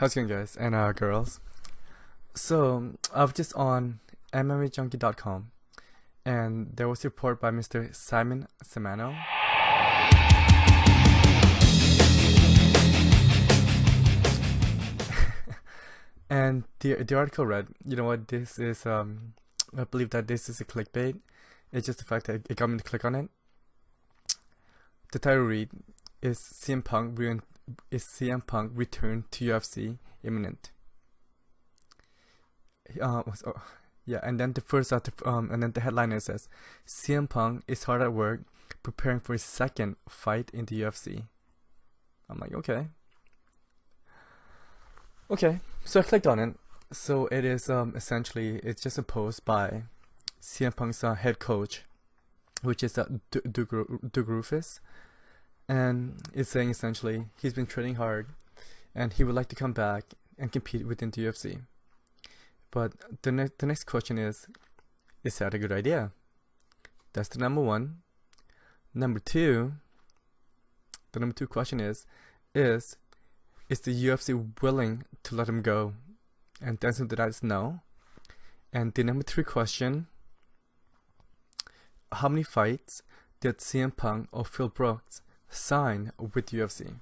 How's it going, guys and girls? So, I was just on MMAJunkie.com, and there was a report by Mr. Simon Semano. And the article read, you know what, this is, I believe that this is a clickbait. It's just the fact that it got me to click on it. The title read, is CM Punk return to UFC imminent? Yeah, and then and then the headliner says, CM Punk is hard at work preparing for his second fight in the UFC. I'm like, okay. So I clicked on it. So it is essentially it's just a post by CM Punk's head coach, which is Doug Rufus, and it's saying essentially he's been training hard, and he would like to come back and compete within the UFC. But the next question is that a good idea? That's the number one. The number two question is the UFC willing to let him go? And the answer to that is no. And the number three question, how many fights did CM Punk or Phil Brooks sign with UFC?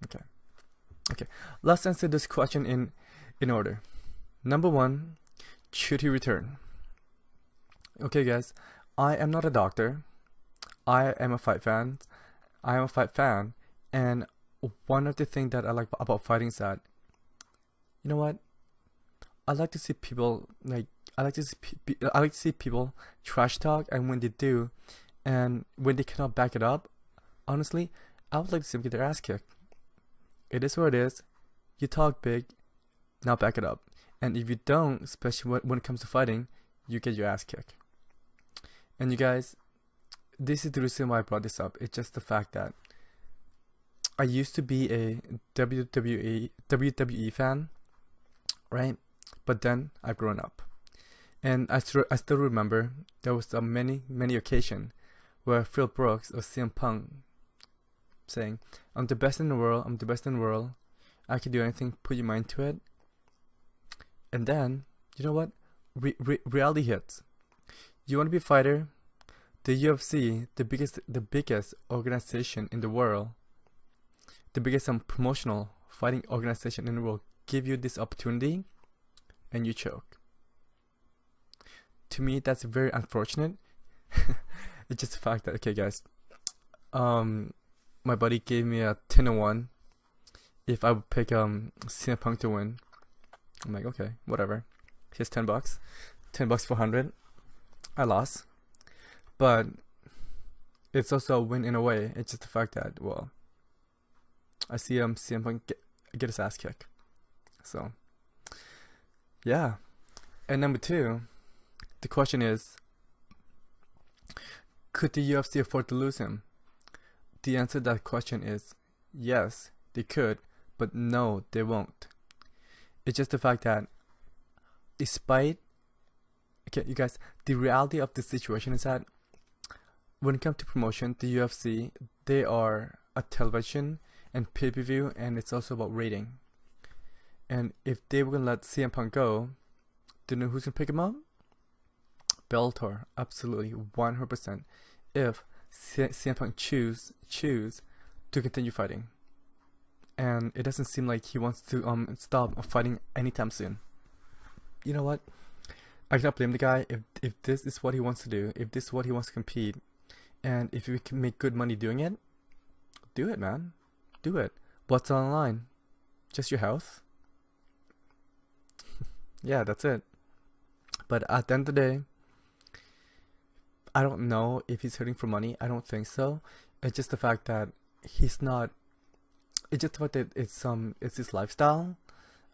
Okay. Let's answer this question in order. Number one, should he return? Okay, guys, I am not a doctor. I am a fight fan. And one of the things that I like about fighting is that, you know what? I like to see people people trash talk, and when they do, and when they cannot back it up, honestly, I would like to see them get their ass kicked. It is what it is. You talk big, now back it up. And if you don't, especially when it comes to fighting, you get your ass kicked. And you guys, this is the reason why I brought this up. It's just the fact that I used to be a WWE fan, right? But then I've grown up, and I still remember there was many occasions where Phil Brooks or CM Punk saying, "I'm the best in the world. I can do anything. Put your mind to it." And then, you know what? Reality hits. You want to be a fighter? The UFC, the biggest organization in the world, the biggest promotional fighting organization in the world, give you this opportunity, and you choke. To me, that's very unfortunate. It's just the fact that, okay, guys, my buddy gave me a 10-1 if I would pick CM Punk to win. I'm like, okay, whatever. Here's $10. $10 for 100. I lost, but it's also a win in a way. It's just the fact that, well, I see CM Punk get his ass kicked. So, yeah. And number two, the question is, could the UFC afford to lose him? The answer to that question is yes, they could, but no, they won't. It's just the fact that despite, okay, you guys, the reality of the situation is that when it comes to promotion, the UFC, they are a television and pay-per-view, and it's also about rating. And if they were gonna let CM Punk go, do you know who's gonna pick him up? Bellator, absolutely, 100%. If CM Punk choose to continue fighting, and it doesn't seem like he wants to stop fighting anytime soon. You know what? I cannot blame the guy if this is what he wants to do, if this is what he wants to compete, and if you can make good money doing it, do it, man. Do it. What's on the line? Just your health? Yeah, that's it. But at the end of the day, I don't know if he's hurting for money. I don't think so. It's just the fact that he's not. It's just the fact that it's his lifestyle.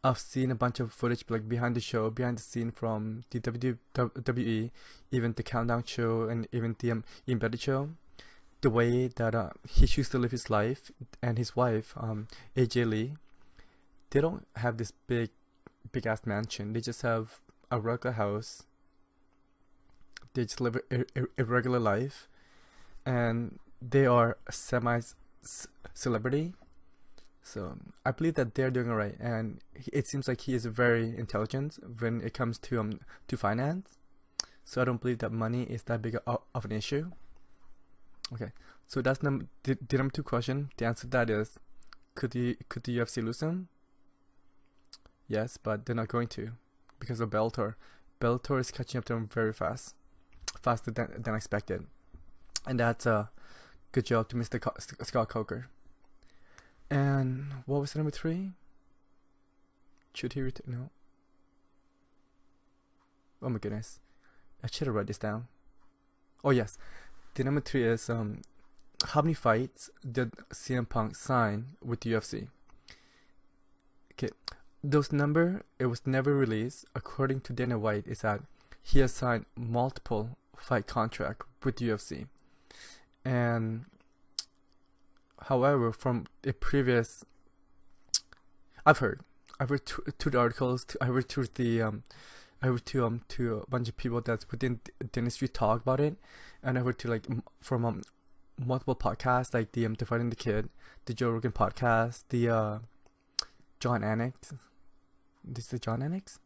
I've seen a bunch of footage like behind the scene from the WWE, even the Countdown show and even the Embedded show. The way that he chooses to live his life, and his wife, AJ Lee, they don't have this big ass mansion. They just have a regular house. They just live a regular life, and they are semi celebrity, So I believe that they're doing alright, and it seems like he is very intelligent when it comes to finance. So I don't believe that money is that big of an issue. Okay, so that's the number 2 question. The answer to that is, could the UFC lose him? Yes, but they're not going to, because of Bellator. Bellator is catching up to them very fast, faster than expected, and that's a good job to Mr. Scott Coker. And what was the number 3? Should he return? No. Oh my goodness, I should have write this down. Oh yes, the number 3 is how many fights did CM Punk sign with the UFC? Okay, those number, it was never released. According to Dana White, is that he has signed multiple fight contract with the UFC, and however, from the previous, I've heard two the articles. I heard to a bunch of people that's within the industry talk about it, and I heard to like from multiple podcasts, like the Fighting the Kid, the Joe Rogan podcast, the John Annex. This is the John Annex?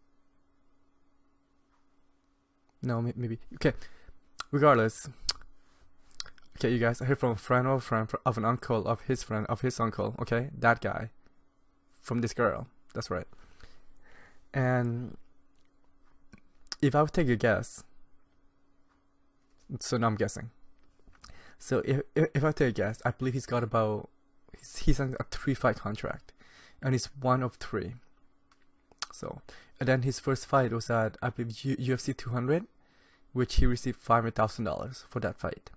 No, maybe. Okay. Regardless. Okay, you guys, I heard from a friend of a friend of an uncle of his friend of his uncle. Okay, that guy from this girl. That's right. And if I would take a guess, so now I'm guessing. So if I take a guess, I believe he's got about he's on a 3-fight contract, and he's one of 3. So, and then his first fight was at, I believe, UFC 200, which he received $500,000 for that fight.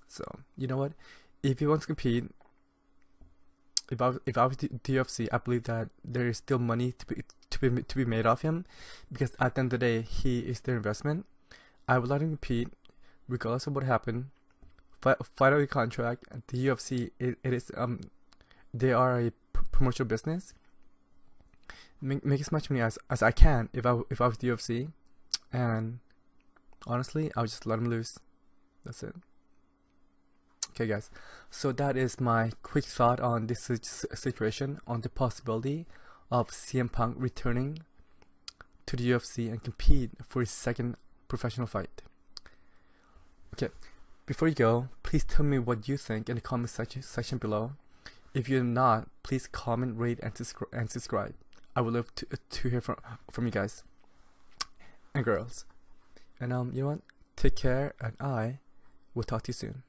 So you know what? If he wants to compete, if I was the UFC, I believe that there is still money to be made off him, because at the end of the day, he is their investment. I would let him compete, regardless of what happened. Fight out the contract. The UFC, it is they are a promotional business. Make as much money as I can if I was the UFC, and honestly, I would just let him lose. That's it. Okay, guys. So that is my quick thought on this situation, on the possibility of CM Punk returning to the UFC and compete for his second professional fight. Okay, before you go, please tell me what you think in the comment section below. If you're not, please comment, rate, and subscribe. I would love to hear from you guys and girls. And you know what? Take care, and I will talk to you soon.